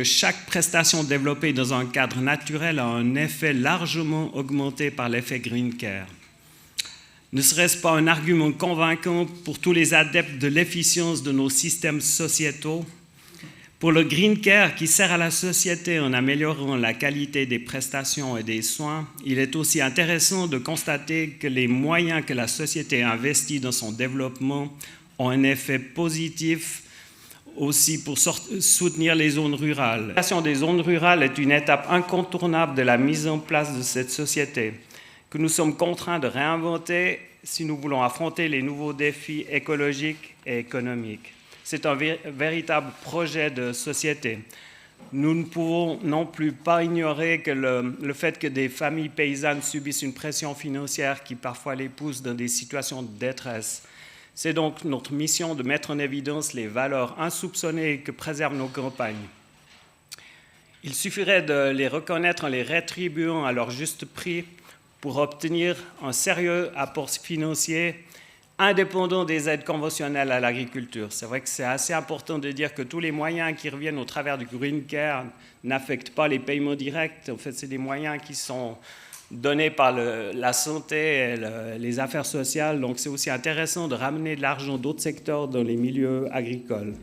Chaque prestation développée dans un cadre naturel a un effet largement augmenté par l'effet Green Care. Ne serait-ce pas un argument convaincant pour tous les adeptes de l'efficience de nos systèmes sociétaux? Pour le Green Care qui sert à la société en améliorant la qualité des prestations et des soins, il est aussi intéressant de constater que les moyens que la société investit dans son développement ont un effet positif aussi pour soutenir les zones rurales. La création des zones rurales est une étape incontournable de la mise en place de cette société que nous sommes contraints de réinventer si nous voulons affronter les nouveaux défis écologiques et économiques. C'est un véritable projet de société. Nous ne pouvons non plus pas ignorer que le fait que des familles paysannes subissent une pression financière qui parfois les pousse dans des situations de détresse. C'est donc notre mission de mettre en évidence les valeurs insoupçonnées que préservent nos campagnes. Il suffirait de les reconnaître en les rétribuant à leur juste prix pour obtenir un sérieux apport financier indépendant des aides conventionnelles à l'agriculture. C'est vrai que c'est assez important de dire que tous les moyens qui reviennent au travers du Green Care n'affectent pas les paiements directs. En fait, c'est des moyens qui sont donnés par la santé et les affaires sociales. Donc, c'est aussi intéressant de ramener de l'argent d'autres secteurs dans les milieux agricoles.